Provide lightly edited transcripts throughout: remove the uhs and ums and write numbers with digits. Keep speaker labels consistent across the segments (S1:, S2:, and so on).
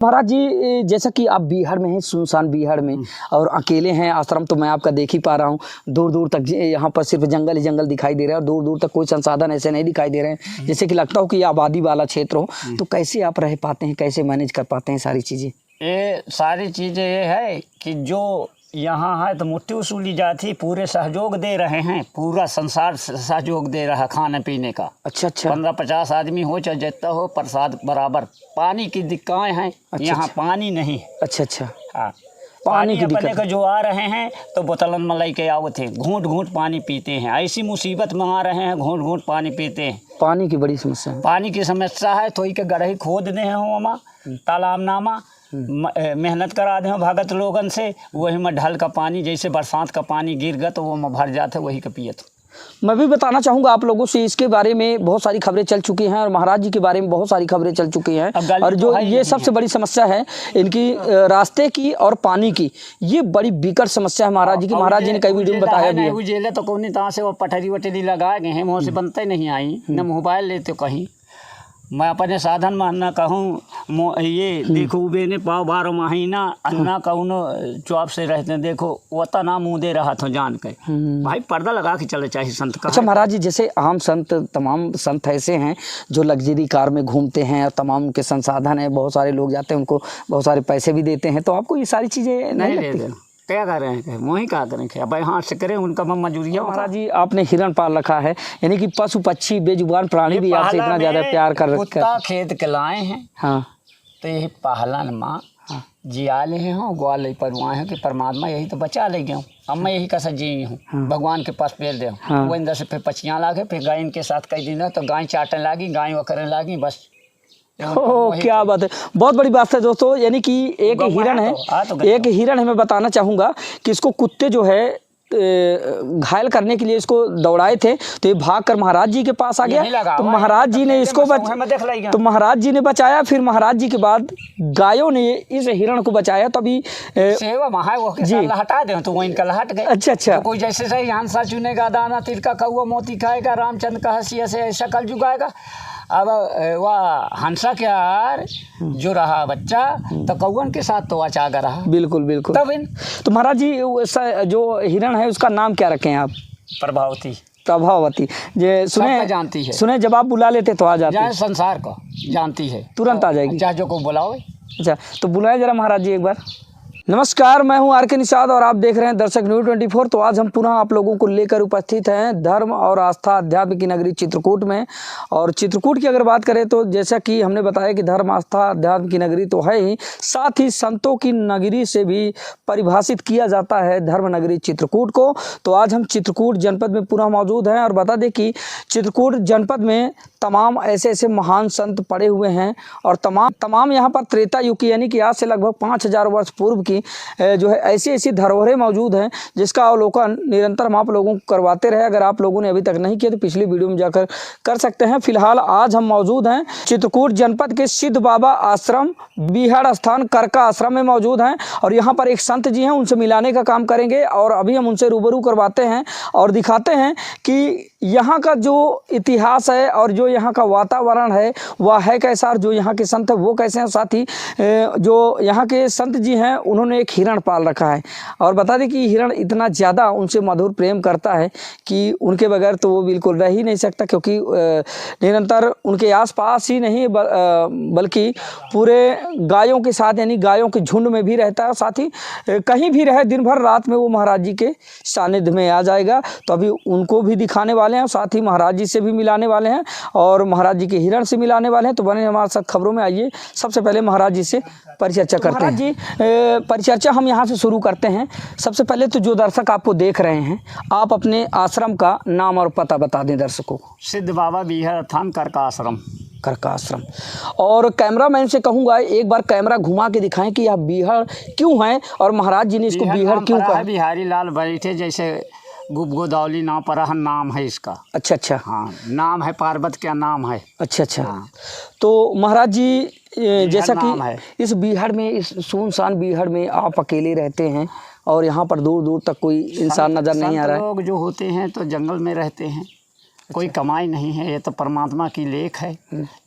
S1: महाराज जी, जैसा कि आप बिहार में हैं, सुनसान बिहार में, और अकेले हैं, आश्रम तो मैं आपका देख ही पा रहा हूँ। दूर दूर तक यहाँ पर सिर्फ जंगल ही जंगल दिखाई दे रहा है और दूर दूर तक कोई संसाधन ऐसे नहीं दिखाई दे रहे हैं जैसे कि लगता हो कि ये आबादी वाला क्षेत्र हो। तो कैसे आप रह पाते हैं, कैसे मैनेज कर पाते हैं सारी चीज़ें?
S2: ये सारी चीज़ें ये है कि जो यहाँ है तो मुट्ठी उसूली जाती, पूरे सहयोग दे रहे हैं, पूरा संसार सहयोग दे रहा है खाने पीने का।
S1: अच्छा अच्छा।
S2: 15-50 आदमी हो चाहे जितना हो, प्रसाद बराबर। पानी की दिक्कतें हैं,
S1: अच्छा,
S2: यहाँ
S1: अच्छा।
S2: पानी नहीं।
S1: अच्छा अच्छा।
S2: हाँ,
S1: पानी की
S2: अपने
S1: दिक्कत
S2: को जो आ रहे हैं तो बोतलन में लेके आओ थे, घूंट घूंट पानी पीते हैं। ऐसी मुसीबत में आ रहे हैं, घूंट घूंट पानी पीते हैं।
S1: पानी की बड़ी समस्या है।
S2: पानी की समस्या है तो के गढ़ही खोद दे हैं वहाँ तालाब नामा, मेहनत करा दे भगत लोगन से, वही में ढल का पानी, जैसे बरसात का पानी गिर गया तो वो में भर जाते, वही का पियत।
S1: मैं भी बताना चाहूँगा आप लोगों से, इसके बारे में बहुत सारी खबरें चल चुकी हैं और महाराज जी के बारे में बहुत सारी खबरें चल चुकी हैं। और जो ये सबसे बड़ी समस्या है इनकी, रास्ते की और पानी की, ये बड़ी विकट समस्या है महाराज जी की। महाराज जी ने कई वीडियो में बताया भी है।
S2: उजेले तो कौन तहाँ से वो पटरी वटरी लगाए गए हैं, वहाँ से बनते नहीं आई, न मोबाइल लेते कहीं। मैं अपने साधन में अन्ना कहूँ, ये देखो बेने पाव 12 महीना अन्ना कहूँ चौप से रहते हैं, देखो वो तना मुँह दे रहा था जान के। भाई पर्दा लगा के चले चाहिए संत का।
S1: अच्छा महाराज जी, जैसे आम संत, तमाम संत ऐसे हैं जो लग्जरी कार में घूमते हैं और तमाम उनके संसाधन है, बहुत सारे लोग जाते हैं, उनको बहुत सारे पैसे भी देते हैं, तो आपको ये सारी चीज़ें नहीं लगती?
S2: क्या कर रहे हैं, वही क्या करें, अब हाथ से करें, उनका मजूरिया।
S1: महाराज जी, आपने हिरण पाल रखा है, यानी कि पशु पक्षी बेजुबान प्राणी भी आपसे इतना ज़्यादा प्यार कर रखा है।
S2: खेत के लाए हैं। हाँ, तो यही पहलन माँ जिया ले हैं, ग्वाल पर वहाँ है कि परमात्मा यही तो बचा ले गया हूँ। अब मैं यही कैसा जी हूँ, भगवान के पास पेल दे। वो अंदर से फिर पचियाँ लागे, फिर गाय इनके साथ कई दिन तो गाय चाटने लगी, गाय वो करने लगी, बस।
S1: ओह, क्या बात है, बहुत बड़ी बात है दोस्तों। यानी कि एक हिरण है, एक हिरण है, मैं बताना चाहूँगा कि इसको कुत्ते जो है घायल करने के लिए इसको दौड़ाए थे, तो ये भाग कर महाराज जी के पास आ गया। तो महाराज जी ने इसको तो महाराज जी ने बचाया। फिर महाराज जी के बाद गायों ने इस हिरण को बचाया। तभी
S2: सेवा जी हटा दे तो वो इनका लहट गए।
S1: अच्छा अच्छा।
S2: तो कोई जैसे सही हंसा चुनेगा, दाना तिलका कौआ मोती खाएगा, रामचंद्र का हंसी से ऐसा कल जुगाएगा। अब वह हंसा क्या जो रहा बच्चा, तो कौवन के साथ तो अचागा रहा।
S1: बिल्कुल बिल्कुल।
S2: तब
S1: तो महाराज जी, जो हिरण है उसका नाम क्या रखे हैं आप?
S2: प्रभावती।
S1: प्रभावती। जे सुने
S2: जानती है,
S1: सुने जब आप बुला लेते तो आ जाती है।
S2: संसार को जानती है,
S1: तुरंत आ जाएगी,
S2: चाहे जो को बुलाओ।
S1: अच्छा, तो बुलाए जरा महाराज जी एक बार। नमस्कार, मैं हूं आर.के. निषाद और आप देख रहे हैं दर्शक न्यूज़ 24। तो आज हम पुनः आप लोगों को लेकर उपस्थित हैं धर्म और आस्था अध्यात्म की नगरी चित्रकूट में। और चित्रकूट की अगर बात करें तो जैसा कि हमने बताया कि धर्म आस्था अध्यात्म की नगरी तो है ही, साथ ही संतों की नगरी से भी परिभाषित किया जाता है धर्म नगरी चित्रकूट को। तो आज हम चित्रकूट जनपद में पुनः मौजूद हैं और बता दें कि चित्रकूट जनपद में तमाम ऐसे ऐसे महान संत पड़े हुए हैं और तमाम यहाँ पर त्रेता युग की, यानी कि आज से लगभग 5000 वर्ष पूर्व की जो है ऐसी ऐसी धरोहरें मौजूद हैं जिसका अवलोकन निरंतर हम आप लोगों को करवाते रहे। अगर आप लोगों ने अभी तक नहीं किया तो पिछली वीडियो में जाकर कर सकते हैं। फिलहाल आज हम मौजूद हैं चित्रकूट जनपद के सिद्ध बाबा आश्रम बिहार स्थान करका आश्रम में मौजूद हैं और यहाँ पर एक संत जी हैं, उनसे मिलाने का काम करेंगे और अभी हम उनसे रूबरू करवाते हैं और दिखाते हैं कि यहाँ का जो इतिहास है और जो यहाँ का वातावरण है वह है कैसा, और जो यहाँ के संत है वो कैसे हैं। साथ ही जो यहाँ के संत जी हैं उन्होंने एक हिरण पाल रखा है और बता दें कि हिरण इतना ज़्यादा उनसे मधुर प्रेम करता है कि उनके बगैर तो वो बिल्कुल रह ही नहीं सकता, क्योंकि निरंतर उनके आसपास ही नहीं बल्कि पूरे गायों के साथ, यानी गायों के झुंड में भी रहता है। साथ ही कहीं भी रहे दिन भर रात में वो महाराज जी के सानिध्य में आ जाएगा। तो अभी उनको भी दिखाने वाले हैं, साथ ही महाराज जी से भी मिलाने वाले हैं और महाराज जी के हिरण से मिलाने वाले हैं। तो बने हमारे साथ खबरों में। आइए सबसे पहले महाराज जी से परिचर्चा करते हैं। जी, परिचर्चा हम यहाँ से शुरू करते हैं। सबसे पहले तो जो दर्शक आपको देख रहे हैं, आप अपने आश्रम का नाम और पता बता दें दर्शकों को।
S2: सिद्ध बाबा बिहार स्थान करका आश्रम।
S1: करका आश्रम। और कैमरामैन से कहूँगा एक बार कैमरा घुमा के दिखाएं कि यह बिहार क्यों है और महाराज जी ने इसको बिहार क्यों कहा?
S2: बिहारी लाल बैठे जैसे गोदावली नाम पर नाम है इसका। अच्छा अच्छा। हाँ, नाम है पार्वत का नाम है।
S1: अच्छा अच्छा। हाँ। तो महाराज जी, जैसा कि इस बिहार में, इस सुनसान बिहार में आप अकेले रहते हैं और यहाँ पर दूर दूर तक कोई इंसान नज़र नहीं आ रहा है।
S2: लोग जो होते हैं तो जंगल में रहते हैं, कोई कमाई नहीं है, ये तो परमात्मा की लेख है।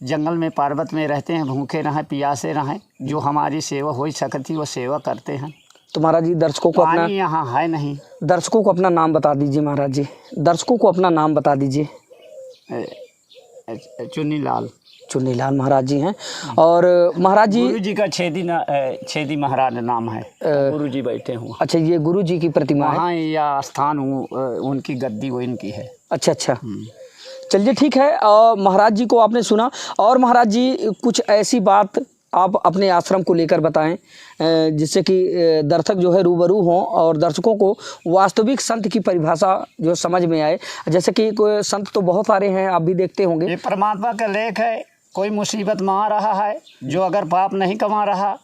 S2: जंगल में पर्वत में रहते हैं, भूखे रहें प्यासे रहें, जो हमारी सेवा हो सकती वो सेवा करते हैं।
S1: तो महाराज जी दर्शकों को अपना
S2: पानी यहाँ है नहीं।
S1: दर्शकों को अपना नाम बता दीजिए महाराज जी, दर्शकों को अपना नाम बता दीजिए।
S2: चुन्नीलाल।
S1: चुन्नीलाल महाराज जी हैं। और महाराज जी
S2: गुरु जी का छेदी महाराज नाम है, गुरु जी बैठे हुए।
S1: अच्छा, ये गुरु जी की प्रतिमा है?
S2: हाँ, या स्थान उनकी गद्दी वो इनकी है।
S1: अच्छा अच्छा, चलिए ठीक है। और महाराज जी को आपने सुना, और महाराज जी कुछ ऐसी बात आप अपने आश्रम को लेकर बताएं जिससे कि दर्शक जो है रूबरू हों और दर्शकों को वास्तविक संत की परिभाषा जो समझ में आए। जैसे कि कोई संत तो बहुत सारे हैं, आप भी देखते होंगे।
S2: ये परमात्मा का लेख है। कोई मुसीबत में आ रहा है, जो अगर पाप नहीं कमा रहा,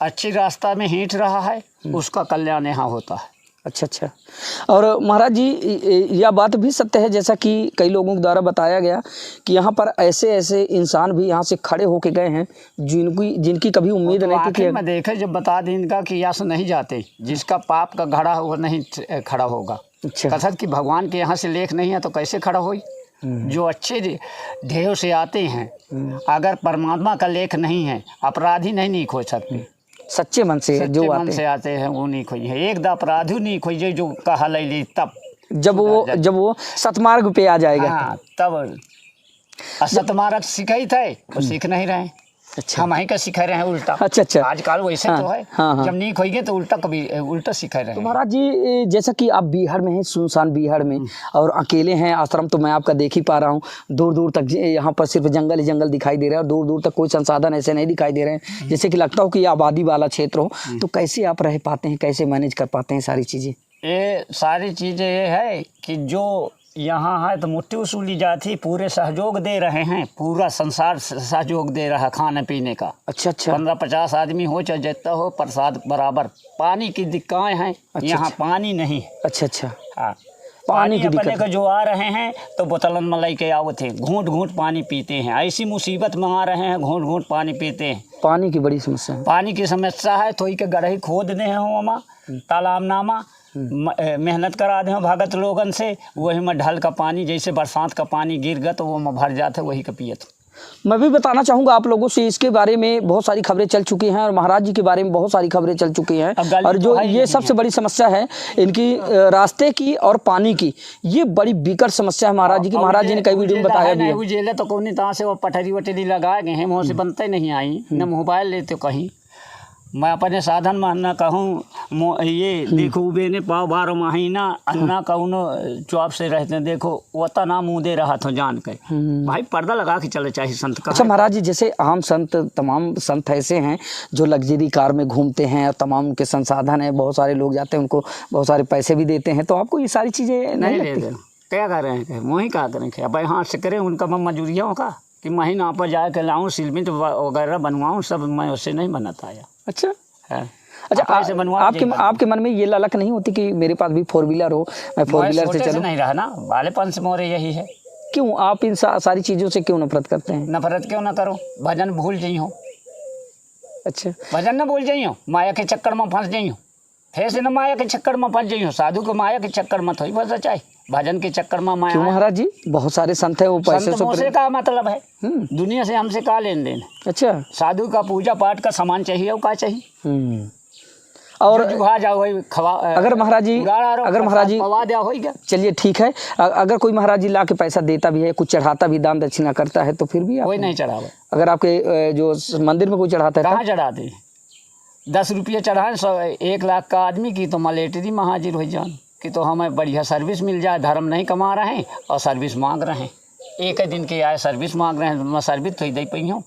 S2: अच्छी रास्ता में हिंट रहा है, उसका कल्याण यहाँ होता है।
S1: अच्छा अच्छा। और महाराज जी यह बात भी सत्य है, जैसा कि कई लोगों के द्वारा बताया गया कि यहाँ पर ऐसे ऐसे इंसान भी यहाँ से खड़े होके गए हैं जिनकी कभी उम्मीद नहीं थी कि
S2: मैं देखे जब बता दें इनका कि यहाँ से नहीं जाते, जिसका पाप का घड़ा वो नहीं खड़ा होगा।
S1: अच्छा।
S2: कसरत कि भगवान के यहाँ से लेख नहीं है तो कैसे खड़ा होई। जो अच्छे ध्येयों से आते हैं, अगर परमात्मा का लेख नहीं है, अपराधी नहीं खो सकते।
S1: सच्चे मन से जो
S2: आते हैं वो नहीं खोई है। एक दा अपराधी नहीं खोई जो कहा ले तब
S1: जब वो सतमार्ग पे आ जाएगा।
S2: हाँ, तब सतमार्ग सिखाई थे वो सीख नहीं रहे। अच्छा, हम ही का सिखा रहे हैं उल्टा।
S1: अच्छा अच्छा,
S2: आजकल वैसे तो है। हाँ। जब नहीं खोएंगे तो उल्टा कभी उल्टा सिखा रहे हैं।
S1: तो महाराज जी जैसा कि आप बिहार में हैं, सुनसान बिहार में, और अकेले हैं, आश्रम तो मैं आपका देख ही पा रहा हूँ। दूर दूर तक यहाँ पर सिर्फ जंगल ही जंगल दिखाई दे रहा है और दूर दूर तक कोई संसाधन ऐसे नहीं दिखाई दे रहे हैं जैसे कि लगता हो कि ये आबादी वाला क्षेत्र हो। तो कैसे आप रह पाते हैं, कैसे मैनेज कर पाते हैं सारी चीज़ें?
S2: ये सारी चीज़ें ये है कि जो यहाँ है तो मुट्ठी वसूली जाती, पूरे सहयोग दे रहे हैं, पूरा संसार सहयोग दे रहा है खाने पीने का। अच्छा अच्छा। 15-50 आदमी हो चाहे जितना हो, प्रसाद बराबर। पानी की दिक्कतें हैं। अच्छा, यहाँ पानी नहीं। अच्छा अच्छा। हाँ, पानी की दिक्कत को जो आ रहे हैं तो बोतलन में लेके आओ थे, घूंट घूंट पानी पीते हैं। ऐसी मुसीबत में आ रहे हैं, घूंट घूंट पानी पीते हैं। पानी की बड़ी समस्या है। पानी की समस्या है तो के गढ़ही खोद दे हैं वहाँ तालाब नामा, मेहनत करा दें भगत लोगन से, वही में ढल का पानी, जैसे बरसात का पानी गिर गया तो वो में भर जाता है, वही का पियत। मैं भी बताना चाहूँगा आप लोगों से, इसके बारे में बहुत सारी खबरें चल चुकी हैं और महाराज जी के बारे में बहुत सारी खबरें चल चुकी हैं। और जो ये सबसे बड़ी समस्या है इनकी रास्ते की और पानी की, ये बड़ी बिकट समस्या है महाराज जी की। महाराज जी ने कई वीडियो में बताया भी है। उजेले तो कौन तरह से वो पटरी वटरी लगा गए हैं, मुँह से बनते नहीं आई, न मोबाइल लेते कहीं। मैं अपने साधन मानना कहूँ, ये देखो बेने पाव 12 महीना अन्ना कौनो चौप से रहते हैं, देखो वो तना मुँह दे रहा था जान के। भाई पर्दा लगा के चले चाहिए संत का। अच्छा महाराज जी, जैसे आम संत, तमाम संत ऐसे हैं जो लग्जरी कार में घूमते हैं और तमाम उनके संसाधन है, बहुत सारे लोग जाते हैं, उनको बहुत सारे पैसे भी देते हैं, तो आपको ये सारी चीज़ें नहीं लगती? क्या कर रहे हैं, वही क्या करें, भाई हाँ से करें, उनका मैं मजूरिया होगा कि महीना पर जा के लाऊँ, सीमेंट वगैरह बनवाऊँ, सब मैं उससे नहीं बनाता आया। अच्छा है। अच्छा, आपके मन में ये ललक नहीं होती कि मेरे पास भी 4 व्हीलर हो, मैं 4 व्हीलर से चलूं? नहीं रहा ना, बालेपन से मोरे यही है। क्यों आप इन सारी चीज़ों से क्यों नफरत करते हैं? नफरत क्यों ना करो, भजन भूल जाइ हो। अच्छा, भजन ना भूल जाइ हो, माया के चक्कर में फंस जाइ हो। फिर न माया के चक्कर में फंस जाइ हो, साधु को माया के चक्कर में थोड़ी फंस जाए, भजन के चक्कर में माया। क्यों महाराज जी, बहुत सारे संत है वो पैसे से का मतलब है, दुनिया से हमसे का लेन देन। अच्छा, साधु का पूजा पाठ का सामान चाहिए, वो का चाहिए। और जाओ अगर महाराज जी होगा, चलिए ठीक है, अगर कोई महाराज जी ला के पैसा देता भी है, कुछ चढ़ाता भी, दान दक्षिणा करता है, तो फिर भी कोई नहीं चढ़ावा। अगर आपके जो मंदिर में कोई चढ़ाता है, कहाँ चढ़ाते? 10 रुपये चढ़ाएं 1 लाख का आदमी की तो मलेटरी में हाजिर हो जान कि तो हमें बढ़िया सर्विस मिल जाए। धर्म नहीं कमा रहे हैं और सर्विस मांग रहे हैं, एक दिन के आए सर्विस मांग रहे हैं, मैं सर्विस तो ही दे पाई हूँ।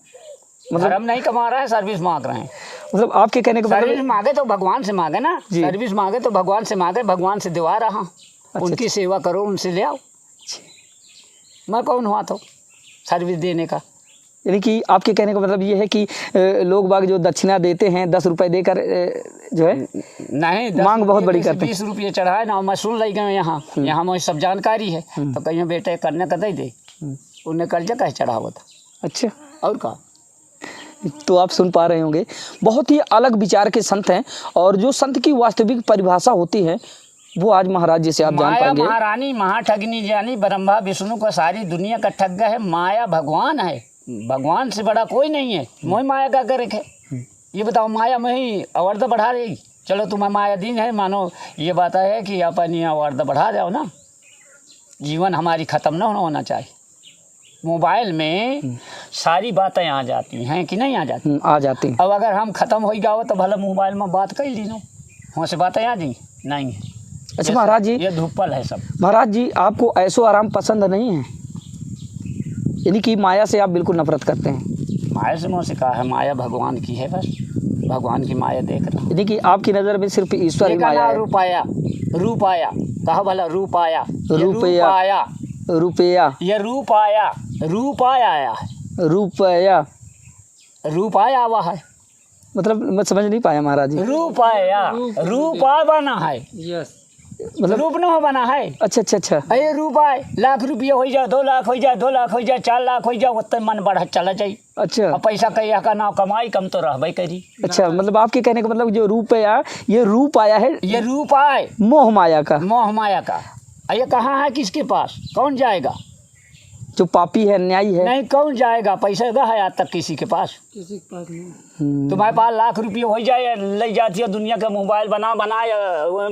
S2: मतलब धर्म नहीं कमा रहा है, सर्विस मांग रहे हैं। मतलब आपके कहने का सर्विस मांगे तो भगवान से मांगे ना, सर्विस मांगे तो भगवान से मांगे, भगवान से दिवा रहा हूँ। उनकी सेवा करो, उनसे ले आओ। मैं कौन हुआ तो सर्विस देने का? यानी कि आपके कहने का मतलब ये है कि लोग बाग जो दक्षिणा देते हैं 10 रुपए देकर जो है नहीं, मांग बहुत बड़ी करते हैं। 20 रुपये चढ़ाए ना, मैं सुन ली गए यहाँ मुझे सब जानकारी है, तो कहीं बेटे करने का दे उन्हें कर्जा कैसे चढ़ावा था। अच्छा, और का तो आप सुन पा रहे होंगे, बहुत ही अलग विचार के संत हैं। और जो संत की वास्तविक परिभाषा होती है
S1: वो आज महाराज जी से आप जान
S2: माया
S1: पाएंगे।
S2: महारानी महाठगनी जानी, ब्रह्मा विष्णु को सारी दुनिया का ठग है। माया भगवान है, भगवान से बड़ा कोई नहीं है। मोह माया का करे है, ये बताओ, माया में ही अवर्द बढ़ा रही। चलो तुम्हें माया दीन है, मानो ये बात है कि अपन अवर्द बढ़ा जाओ ना, जीवन हमारी ख़त्म ना होना चाहिए। मोबाइल में सारी बातें आ जाती हैं कि नहीं आ जाती?
S1: आ जाती।
S2: अब अगर हम ख़त्म हो गया हो तो भला मोबाइल में बात कर ली नो, वहाँ से बातें आ जाएंगी नहीं।
S1: अच्छा महाराज जी,
S2: ये धूपल है सब।
S1: महाराज जी आपको ऐसो आराम पसंद नहीं है, यानी कि माया से आप बिल्कुल नफरत करते हैं?
S2: माया से मुझसे कहा है, माया भगवान की है, बस भगवान की माया देख रहा।
S1: यानी कि आपकी नज़र में सिर्फ ईश्वर ही
S2: देखा
S1: माया
S2: ना,
S1: है।
S2: रूप आया, रूप आया, कहा भला रूप आया, ये
S1: रुपया।
S2: रूप आया,
S1: रुपया,
S2: ये रूप आया, रूप आया है,
S1: रुपया,
S2: रूप आया हुआ है,
S1: मतलब मैं समझ नहीं पाया महाराज जी।
S2: रूप आया, रूप आ बना है,
S1: मतलब
S2: रूप न हो बना है।
S1: अच्छा अच्छा अच्छा।
S2: अरे रूप आए, लाख रुपया हो जाए, 2 लाख हो जाए, 2 लाख हो जाए, 4 लाख हो जाए, उतना मन बढ़ा चला जाए।
S1: अच्छा
S2: और पैसा कहिया का ना कमाई, कम तो रहबे करी।
S1: अच्छा, मतलब आपके कहने का मतलब जो रुपया, ये रूप आया है
S2: ये रूप आए
S1: मोह माया का,
S2: मोह माया का। ये कहाँ है, किसके पास, कौन जाएगा?
S1: जो पापी है, अन्यायी है।
S2: नहीं, कौन जाएगा? पैसा का है आज तक किसी के पास? तुम्हारे पास लाख रुपये हो जाए, ले जाती है दुनिया का मोबाइल बनाए,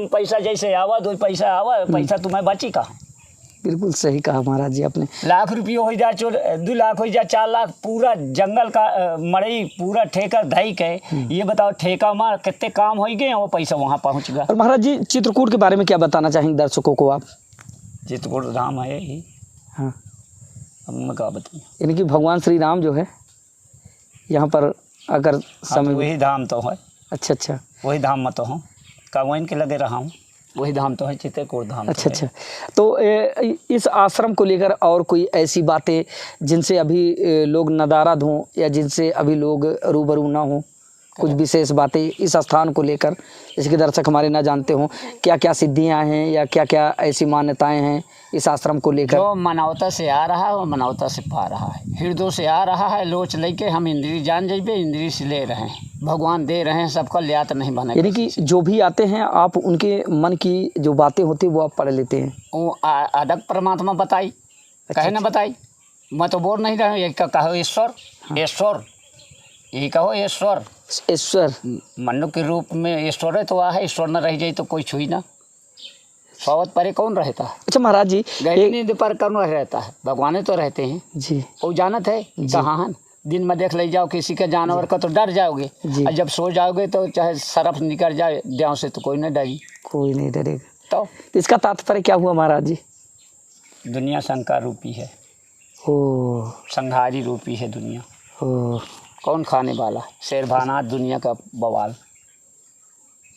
S2: पैसा जैसे आवा, 2 पैसा आवा, पैसा तुम्हें बची कहाँ?
S1: बिल्कुल सही कहा महाराज जी आपने।
S2: लाख रुपये हो जाए, 2 लाख हो जाए, 4 लाख, पूरा जंगल का मड़ई पूरा ठेका धई के, ये बताओ ठेका में कितने काम हो गए, वो पैसा वहाँ पहुँच गया।
S1: और महाराज जी चित्रकूट के बारे में क्या बताना चाहेंगे दर्शकों को आप?
S2: चित्रकूट धाम है ही,
S1: हाँ,
S2: अब मैं क्या बताऊँ।
S1: यानी कि भगवान श्री राम जो है यहाँ पर अगर समय।
S2: वही धाम तो है।
S1: अच्छा अच्छा
S2: वही धाम में तो हूँ, कागवाइन के लगे रहा हूँ, वही धाम तो है, चित्रकूट धाम।
S1: अच्छा अच्छा। तो इस आश्रम को लेकर और कोई ऐसी बातें जिनसे अभी लोग नदारद हों या जिनसे अभी लोग रूबरू ना हों, कुछ विशेष बातें इस स्थान को लेकर, जैसे कि दर्शक हमारे ना जानते हों, क्या क्या सिद्धियां हैं या क्या क्या ऐसी मान्यताएं हैं इस आश्रम को लेकर?
S2: जो मनौता से आ रहा है वो मनौता से पा रहा है, हृदय से आ रहा है, लोच लेके हम इंद्री जान जाइए, इंद्री से ले रहे हैं, भगवान दे रहे हैं, सबका लियात नहीं बने।
S1: यानी कि जो भी आते हैं आप उनके मन की जो बातें होती हैं वो आप पढ़ लेते हैं?
S2: वो अदक परमात्मा बताई, कहे ना बताई, मैं तो बोल नहीं रहा हूँ। यही कहो ईश्वर, ईश्वर, यही कहो ईश्वर,
S1: ईश्वर
S2: मनु के रूप में ईश्वर है तो है, ईश्वर न रह जाए तो कोई छुई ना। सोवत परे कौन रहता है?
S1: अच्छा महाराज जी,
S2: गहरी नींद पर कौन रहता है? भगवान तो रहते हैं
S1: जी।
S2: वो जानत है कहाँ है। दिन में देख ले जाओ किसी के जानवर का तो डर जाओगे, और जब सो जाओगे तो चाहे सरफ निकल जाए देह से तो कोई नहीं डरी,
S1: कोई नहीं डरेगा।
S2: तो
S1: इसका तात्पर्य क्या हुआ महाराज जी?
S2: दुनिया शंका रूपी है,
S1: ओ
S2: संहारी रूपी है दुनिया।
S1: ओ
S2: कौन खाने वाला? शेरभानात दुनिया का बवाल,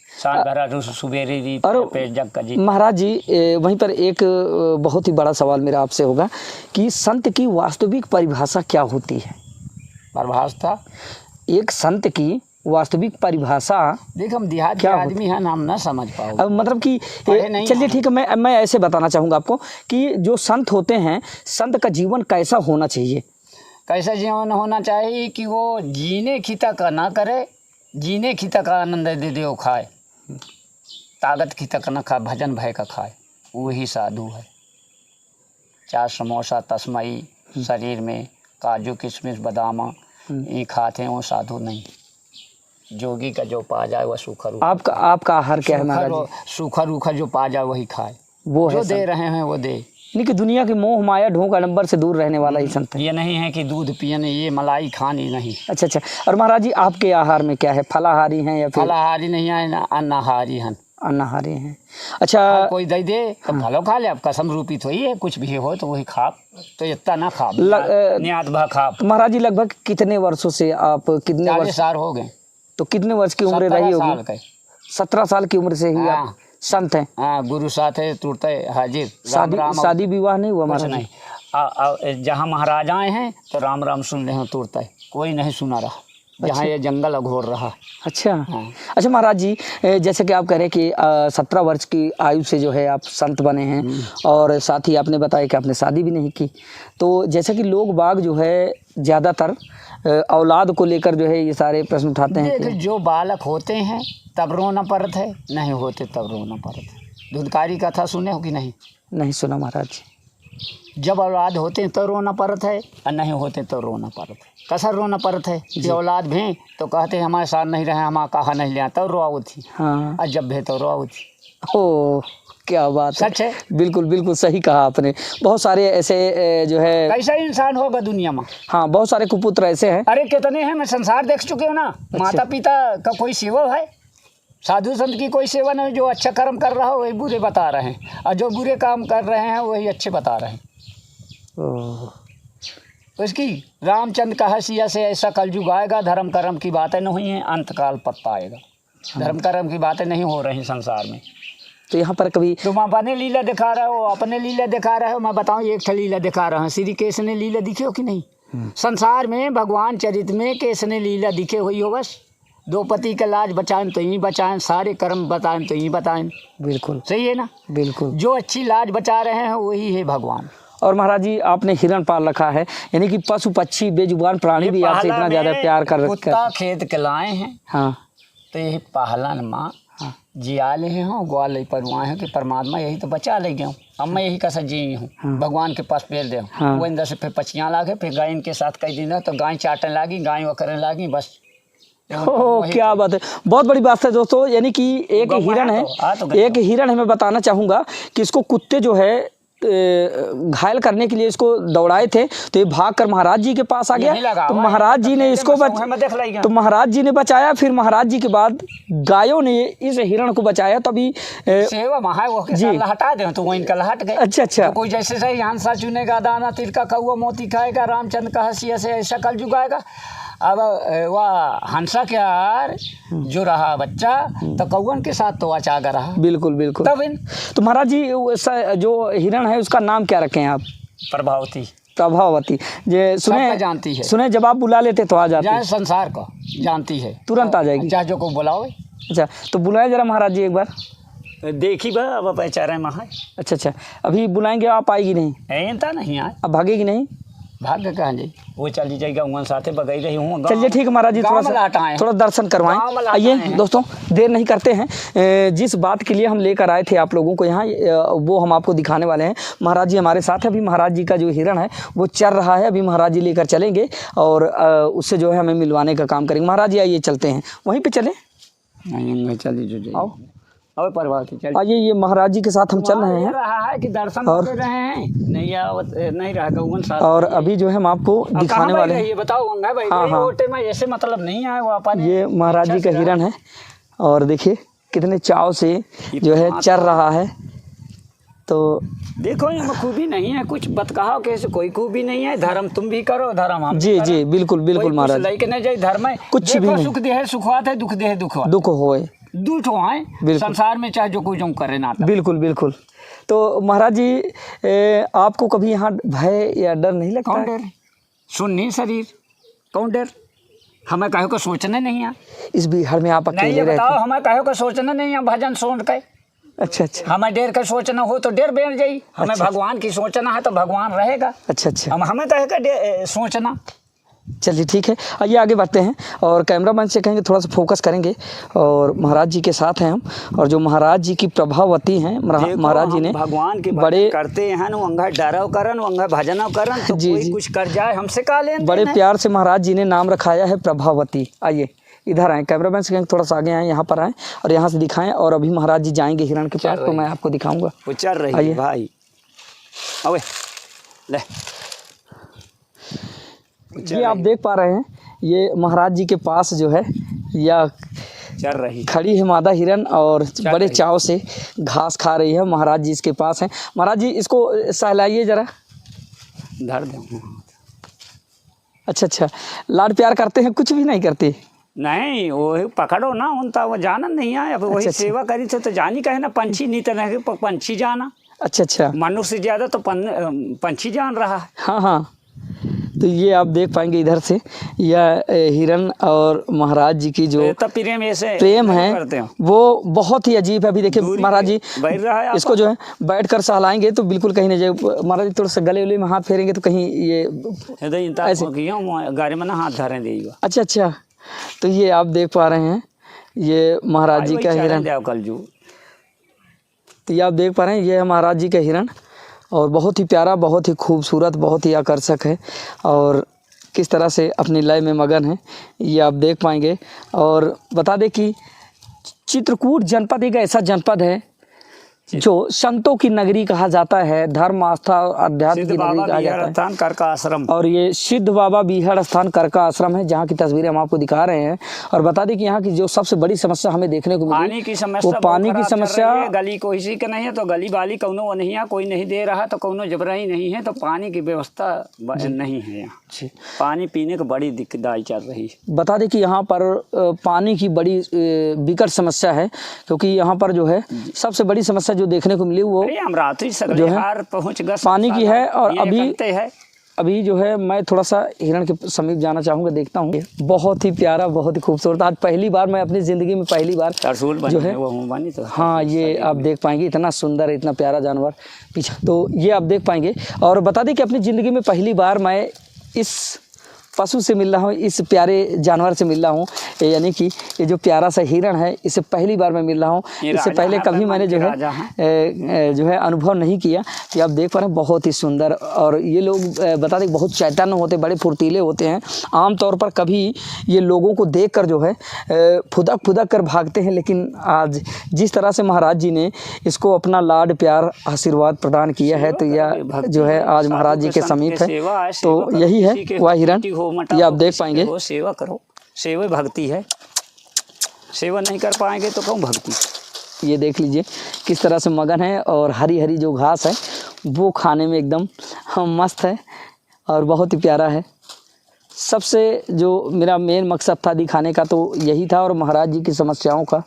S2: साल भरा सुबेरे री पे जग का जी।
S1: महाराज जी वहीं पर एक बहुत ही बड़ा सवाल मेरा आपसे होगा कि संत की वास्तविक परिभाषा क्या होती है?
S2: परिभाषा,
S1: एक संत की वास्तविक परिभाषा।
S2: देख हम देहात के आदमी हैं, हम ना समझ पाओ।
S1: अब मतलब कि चलिए ठीक है, मैं ऐसे बताना चाहूँगा आपको कि जो संत होते हैं, संत का जीवन कैसा होना चाहिए?
S2: कैसा जीवन होना चाहिए कि वो जीने की तक ना करे, जीने की तक आनंद दे दे खाए, ताकत की तक न खा, भजन भय का खाए, वही साधु है। 4 समोसा तस्मई शरीर में, काजू किशमिश बादाम ये खाते हैं, वो साधु नहीं। जोगी का जो पा जाए वह सूखा रूखा।
S1: आपका आहार क्या है महाराज जी?
S2: सूखा रूखा जो पा जाए वही खाए,
S1: वो
S2: जो
S1: है
S2: दे रहे हैं वो दे।
S1: नहीं कि दुनिया की मोह माया ढोंग आडंबर से दूर रहने वाला ही संत है।
S2: ये नहीं है कि दूध पियने, ये मलाई खानी नहीं।
S1: अच्छा अच्छा। और महाराज जी आपके आहार में क्या है? फलाहारी हैं या फिर?
S2: फलाहारी नहीं है ना, अन्नाहारी हैं।
S1: अन्नाहारी हैं। अच्छा,
S2: कोई दे दे तो भलो खा ले, अब कसम रूपी तो ही है, कुछ भी हो तो वही खा, तो इतना ना खा, नियात भा खा।
S1: महाराज जी लगभग कितने वर्षों से आप, कितने
S2: 40
S1: वर्ष?
S2: साल हो गए।
S1: तो कितने वर्ष की उम्र रही होगी? 17 साल की उम्र से ही आप संत हैं?
S2: हाँ, गुरु साथ है, टूटते हाजिर।
S1: शादी विवाह नहीं हुआ महाराज?
S2: नहीं, जहाँ महाराजाएं हैं तो राम राम सुन रहे हैं, टूटता है, कोई नहीं सुना रहा, जहाँ ये जंगल अघोर रहा।
S1: अच्छा
S2: हाँ।
S1: अच्छा महाराज जी, जैसे कि आप कह रहे हैं कि 17 वर्ष की आयु से जो है आप संत बने हैं, और साथ ही आपने बताया कि आपने शादी भी नहीं की। तो जैसे कि लोग बाग जो है ज़्यादातर औलाद को लेकर जो है ये सारे प्रश्न उठाते हैं कि
S2: जो बालक होते हैं तब रोना पड़ता है, नहीं होते तब रोना पड़ता है। धुतकारी कथा सुने हो कि नहीं?
S1: नहीं सुना महाराज जी।
S2: जब औलाद होते हैं तो रोना पड़त है और नहीं होते तो रोना पड़त है। कसर रोना पड़त है कि औलाद भें तो कहते हैं हमारे साथ नहीं रहे, हमारा कहा नहीं लिया, तो रोआ थी।
S1: हाँ,
S2: और जब भे तो रोआ थी।
S1: ओ क्या बात है।
S2: सच है।
S1: बिल्कुल बिल्कुल सही कहा आपने। बहुत सारे ऐसे जो है,
S2: कैसा इंसान होगा दुनिया में।
S1: हाँ बहुत सारे कुपुत्र ऐसे हैं।
S2: अरे कितने हैं, मैं संसार देख चुके हो ना। माता पिता का कोई सेवा है, साधु संत की कोई सेवा नहीं। जो अच्छा कर्म कर रहा हो वही बुरे बता रहे हैं, और जो बुरे काम कर रहे हैं वही अच्छे बता रहे हैं।
S1: ओह,
S2: उसकी रामचंद्र का हसिया से ऐसा कलयुग आएगा, धर्म कर्म की बातें नहीं है, अंतकाल पत्ता आएगा। धर्म कर्म की बातें नहीं हो रही संसार में।
S1: तो यहाँ पर कभी
S2: तुम अपने लीला दिखा रहे हो, अपने लीला दिखा रहे हो। मैं बताऊँ एक ठे लीला दिखा रहा हूँ। श्री कृष्ण ने लीला दिखे हो कि नहीं? संसार में भगवान चरित्र में कृष्ण ने लीला दिखे हुई हो। बस दो पति का लाज बचाएं तो यही बचाएं, सारे कर्म बताएं तो यही बताएं।
S1: बिल्कुल
S2: सही है ना?
S1: बिल्कुल।
S2: जो अच्छी लाज बचा रहे हैं वही है भगवान।
S1: और महाराज जी आपने हिरण पाल रखा है, यानी कि पशु पक्षी बेजुबान प्राणी भी आपसे इतना ज़्यादा प्यार कर
S2: कुत्ता खेत के लाए हैं।
S1: हाँ,
S2: तो यही पहलन माँ
S1: हाँ,
S2: जिया ले हूँ, ग्वाल परवाए हैं कि परमात्मा यही तो बचा ले गया हूँ। अब मैं यही कैसा जी हूँ।
S1: हाँ।
S2: भगवान के पास पेल दे
S1: हाँ।
S2: वो अंदर से फिर पचियाँ लागे, फिर गाय इनके साथ कई दिन तो गाय चाटने लगी, गाय वो करने लगी। बस
S1: ओह क्या बात है, बहुत बड़ी बात है दोस्तों। यानी कि एक हिरण है, एक हिरण है। मैं बताना चाहूँगा कि इसको कुत्ते जो है घायल करने के लिए इसको दौड़ाए थे, तो ये भाग कर महाराज जी के पास आ गया। तो महाराज जी ने इसको तो महाराज जी ने बचाया। फिर महाराज जी के बाद गायों ने इस हिरण को बचाया। तभी
S2: सेवा महा वो हटा दे तो वो इनका हट गए।
S1: अच्छा अच्छा।
S2: तो कोई जैसे सही हंसा चुनेगा, दाना तिल का कौआ मोती खाएगा, रामचंद्र का हंसिया से ऐसा कल जुगाएगा। अब वह हंसा के यार जो रहा बच्चा तो कौवन के साथ तो अचागा रहा।
S1: बिल्कुल बिल्कुल।
S2: तब
S1: तो महाराज जी जो हिरण है उसका नाम क्या रखे हैं आप?
S2: प्रभावती।
S1: प्रभावती। जे सुने
S2: जानती है,
S1: सुने जब आप बुला लेते तो आ जाती है।
S2: संसार को जानती है,
S1: तुरंत आ जाएगी,
S2: चाहे जो को बुलाओ।
S1: अच्छा तो बुलाए जरा महाराज जी एक बार।
S2: देखी बा अब बेचारे महा।
S1: अच्छा अच्छा, अभी बुलाएंगे आप आएगी नहीं?
S2: ऐसा नहीं आए,
S1: अब भागेगी नहीं?
S2: भाग कहाँ जाए, वो चली जाएगा वहाँ साथे बगई रही हूँ।
S1: चलिए ठीक है महाराज जी, थोड़ा दर्शन करवाएं। आइए दोस्तों, देर नहीं करते हैं। जिस बात के लिए हम लेकर आए थे आप लोगों को यहाँ, वो हम आपको दिखाने वाले हैं। महाराज जी हमारे साथ है। अभी महाराज जी का जो हिरण है वो चल रहा है। अभी महाराज जी लेकर चलेंगे और उससे जो है हमें मिलवाने का काम करेंगे। महाराज जी आइए चलते हैं, वहीं पर चलें।
S2: चलिए
S1: आओ
S2: और प्रभावती चल।
S1: आइए, ये महाराज जी के साथ हम चल रहे हैं।
S2: रहा है कि दर्शन
S1: और
S2: कर रहे हैं, नहीं रहा गौवन साथ।
S1: और अभी जो है हम आपको दिखाने वाले हैं।
S2: ये बताओ गंगा भाई,
S1: हाँ।
S2: ओटे में ऐसे मतलब नहीं आए वो अपन।
S1: ये महाराज जी का हिरण है और देखिए कितने चाव से जो है चल रहा है। तो
S2: देखो ये खूबी नहीं है, कुछ बत कहा कैसे कोई खूबी नहीं है। धर्म तुम भी करो, धर्म हम
S1: जी जी बिल्कुल बिल्कुल महाराज।
S2: लेके नहीं जाए धर्म है
S1: कुछ भी नहीं।
S2: सुख दे है सुखवात है, दुख दे है दुख
S1: होए
S2: दूठ आए संसार में, चाहे जो कोई जो करे ना।
S1: बिल्कुल बिल्कुल। तो महाराज जी आपको कभी यहाँ भय या डर नहीं लगता?
S2: कौन डर? सुन्नी शरीर कौन डर? हमें कहो को सोचने नहीं है
S1: इस बिहार में आप अकेले रहते?
S2: बताओ, हमें कहो को सोचना नहीं है भजन सुन के।
S1: अच्छा अच्छा।
S2: हमें डेर का सोचना हो तो डेर बैठ जाई। हमें
S1: अच्छा।
S2: भगवान की सोचना है तो भगवान रहेगा।
S1: अच्छा अच्छा।
S2: हमें कहे का सोचना।
S1: चलिए ठीक है, आइए आगे बढ़ते हैं और कैमरामैन से कहेंगे थोड़ा सा फोकस करेंगे। और महाराज जी के साथ हैं हम, और जो महाराज जी की प्रभावती हैं, महाराज जी ने
S2: भगवान के
S1: बड़े
S2: करते हैं, वंगा डराव करन, वंगा भजनाव करन, तो
S1: जी,
S2: कोई
S1: जी।
S2: कुछ कर जाए हमसे का लेन
S1: बड़े
S2: देन है?
S1: प्यार से महाराज जी ने नाम रखाया है प्रभावती। आइए इधर आएँ, कैमरामैन से कहेंगे थोड़ा सा आगे आएँ, यहाँ पर आएँ और यहाँ से दिखाएं। और अभी महाराज जी जाएंगे हिरण के पास, तो मैं आपको दिखाऊंगा।
S2: वो चल रही है भाई। अबे ले
S1: ये आप देख पा रहे हैं, ये महाराज जी के पास जो है या
S2: चल रही
S1: खड़ी है मादा हिरण और बड़े चाव से घास खा रही है। महाराज जी इसके पास हैं। महाराज जी इसको सहलाइए जरा।
S2: धर दे।
S1: अच्छा अच्छा, लाड प्यार करते हैं? कुछ भी नहीं करते?
S2: नहीं वो पकड़ो ना उनता, वो जाना नहीं है। अब वही
S1: अच्छा।
S2: सेवा करी थे तो जानी कहे ना। पंछी नहीं तो नहीं, पंछी जाना।
S1: अच्छा अच्छा।
S2: मनुष्य से ज्यादा तो पंछी जान रहा है।
S1: हाँ हाँ। तो ये आप देख पाएंगे इधर से, यह हिरण और महाराज जी की जो प्रेम है वो बहुत ही अजीब है। अभी देखिए महाराज जी इसको जो है बैठ कर सहलाएंगे तो बिल्कुल कहीं नहीं जाए। महाराज जी थोड़ा सा गले उले में हाथ फेरेंगे तो कहीं ये ऐसे
S2: गाड़ी में ना हाथ धरे देगा।
S1: अच्छा अच्छा। तो ये आप देख पा रहे हैं, ये महाराज जी का हिरण।
S2: कल जू
S1: तो ये आप देख पा रहे हैं, ये है महाराज जी का हिरण और बहुत ही प्यारा, बहुत ही खूबसूरत, बहुत ही आकर्षक है और किस तरह से अपनी लय में मगन है ये आप देख पाएंगे। और बता दें कि चित्रकूट जनपद एक ऐसा जनपद है जो संतों की नगरी कहा जाता है, धर्म आस्था और अध्यात्म की नगरी कहा जाता है।
S2: करका आश्रम
S1: और ये सिद्ध बाबा बीहड़ स्थान करका आश्रम है, जहाँ की तस्वीरें हम आपको दिखा रहे हैं। और बता दें कि यहाँ की जो सबसे बड़ी समस्या हमें देखने को मिली,
S2: पानी की समस्या,
S1: वो पानी की समस्या।
S2: गली कोई सी का नहीं है तो गली वाली कौनो नहीं है, कोई नहीं दे रहा तो कौनो जबराई नहीं है, तो पानी की व्यवस्था नहीं है यहाँ। पानी पीने को बड़ी दिक्कतदायी चल रही है।
S1: बता दें कि यहाँ पर पानी की बड़ी विकट समस्या है, क्योंकि यहाँ पर जो है सबसे बड़ी समस्या जो देखने को मिली वो
S2: हम रात्रि
S1: जो है
S2: पहुँच गए
S1: पानी की है। और
S2: है
S1: अभी जो है मैं थोड़ा सा हिरण के समीप जाना चाहूँगा, देखता हूँ। बहुत ही प्यारा, बहुत ही खूबसूरत, आज पहली बार मैं अपनी ज़िंदगी में पहली बार जो है
S2: तो
S1: हाँ ये आप देख पाएंगे, इतना सुंदर, इतना प्यारा जानवर पीछे, तो ये आप देख पाएंगे। और बता दें कि अपनी ज़िंदगी में पहली बार मैं इस पशु से मिल रहा हूँ, इस प्यारे जानवर से मिल रहा हूँ, यानी कि ये जो प्यारा सा हिरण है, इससे पहली बार मैं मिल रहा हूँ। इससे पहले कभी मैंने जो है अनुभव नहीं किया। कि आप देख पा रहे हैं बहुत ही सुंदर। और ये लोग बता दें बहुत चैतन्य होते, बड़े फुर्तीले होते हैं। आमतौर पर कभी ये लोगों को देखकर जो है फुदक फुदक कर भागते हैं, लेकिन आज जिस तरह से महाराज जी ने इसको अपना लाड प्यार आशीर्वाद प्रदान किया है, तो यह जो है आज महाराज जी के समीप है। तो यही है वह हिरण, ये आप देख पाएंगे।
S2: सेवा करो, सेवा भक्ति है, सेवा नहीं कर पाएंगे तो कौन भक्ति।
S1: ये देख लीजिए किस तरह से मगन है और हरी हरी जो घास है वो खाने में एकदम मस्त है और बहुत ही प्यारा है। सबसे जो मेरा मेन मकसद था दिखाने का तो यही था, और महाराज जी की समस्याओं का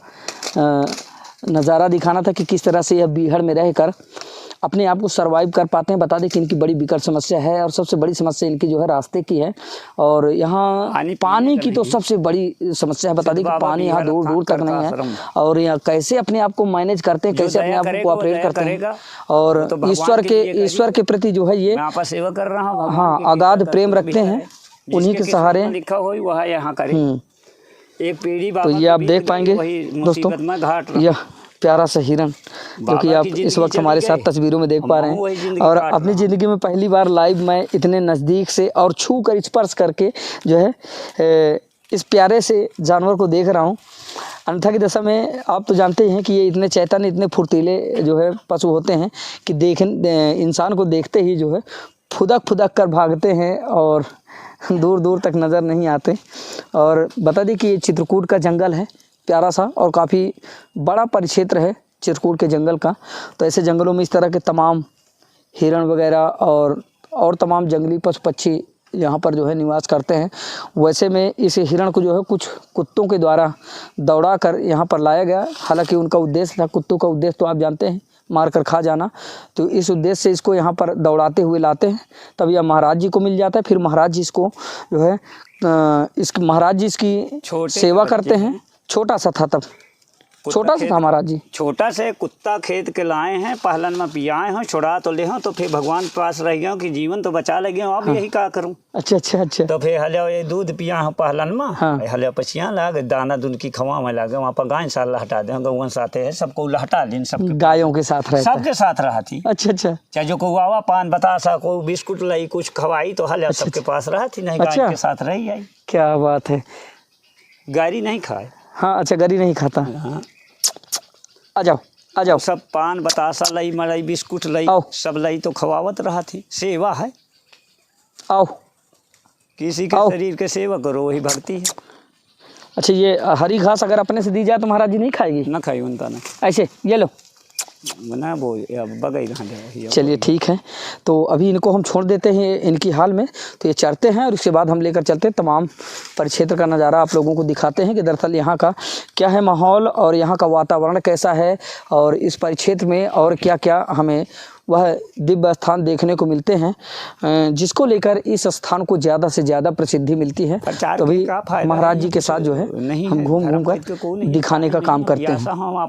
S1: नज़ारा दिखाना था कि किस तरह से यह बीहड़ में रहकर अपने आप को सर्वाइव कर पाते हैं। बता दें कि इनकी बड़ी विकट समस्या है और सबसे बड़ी समस्या इनकी जो है रास्ते की है। और यहाँ पानी की तो सबसे बड़ी समस्या है। बता दें कि पानी यहाँ दूर दूर तक नहीं है, और यहाँ कैसे अपने आप को मैनेज करते हैं, कैसे अपने आप को कोऑपरेट करते हैं। और ईश्वर के प्रति जो है ये
S2: सेवा कर रहा हूँ,
S1: हाँ अगाध प्रेम रखते हैं, उन्हीं के सहारे
S2: लिखा हो वह यहाँ करे। एक पीढ़ी
S1: तो ये आप देख पाएंगे दोस्तों, यह प्यारा सा हिरण जो कि आप इस वक्त हमारे साथ तस्वीरों में देख पा रहे हैं। और अपनी ज़िंदगी में पहली बार लाइव मैं इतने नज़दीक से और छू कर स्पर्श करके जो है इस प्यारे से जानवर को देख रहा हूँ। अन्यथा की दशा में आप तो जानते ही हैं कि ये इतने चैतन्य, इतने फुर्तीले जो है पशु होते हैं कि इंसान को देखते ही जो है फुदक फुदक कर भागते हैं और दूर दूर तक नज़र नहीं आते। और बता दें कि ये चित्रकूट का जंगल है, प्यारा सा और काफ़ी बड़ा परिक्षेत्र है चित्रकूट के जंगल का। तो ऐसे जंगलों में इस तरह के तमाम हिरण वगैरह और तमाम जंगली पशु पक्षी यहाँ पर जो है निवास करते हैं। वैसे में इस हिरण को जो है कुछ कुत्तों के द्वारा दौड़ा कर यहाँ पर लाया गया। हालांकि उनका उद्देश्य था, कुत्तों का उद्देश्य तो आप जानते हैं, मार कर खा जाना। तो इस उद्देश्य से इसको यहाँ पर दौड़ाते हुए लाते हैं, तब यह महाराज जी को मिल जाता है। फिर महाराज जी इसको जो है महाराज जी इसकी सेवा करते हैं। छोटा सा था तब, छोटा सा था महाराज जी,
S2: छोटा से कुत्ता खेत के लाए हैं, पहलन में पियाए हैं, छुड़ा तो ले हो, तो फिर भगवान के पास रह गया कि जीवन तो बचा लगे अब हाँ। यही का करूं।
S1: अच्छा
S2: तो फिर हलो ये दूध पिया हो पहलन में हाँ। हलो पछिया लागे दाना दूध की खवा में लागे, वहाँ पर गाय साल हटा दे, गौवन साथे है सबको हटा दिन, सब
S1: गायों के साथ रहे,
S2: सबके साथ रहा थी।
S1: अच्छा
S2: चाहे जो को वावा पान बतासा को बिस्कुट लाई कुछ खवाई तो हलो सबके पास रहा थी, नहीं गाय के साथ रही आई।
S1: क्या बात है,
S2: गारी नहीं खाए।
S1: हाँ अच्छा, गरी नहीं खाता।
S2: हाँ।
S1: आ जाओ
S2: सब पान बतासा लई, मलाई बिस्कुट लई, सब लई तो खवावत रहा थी। सेवा है,
S1: आओ
S2: किसी के शरीर के सेवा करो, वही भक्ति है।
S1: अच्छा, ये हरी घास अगर अपने से दी जाए तो महाराज जी नहीं खाएगी?
S2: ना खाई उनका ना,
S1: ऐसे ये लो
S2: ना वो बगई।
S1: चलिए ठीक है, तो अभी इनको हम छोड़ देते हैं इनकी हाल में, तो ये चरते हैं और उसके बाद हम लेकर चलते हैं तमाम परिक्षेत्र का नज़ारा आप लोगों को दिखाते हैं कि दरअसल यहाँ का क्या है माहौल और यहाँ का वातावरण कैसा है, और इस परिक्षेत्र में और क्या क्या हमें वह दिव्य स्थान देखने को मिलते हैं जिसको लेकर इस स्थान को ज़्यादा से ज़्यादा प्रसिद्धि मिलती है। तो भी महाराज जी के साथ जो है हम घूम कर दिखाने का काम करते हैं।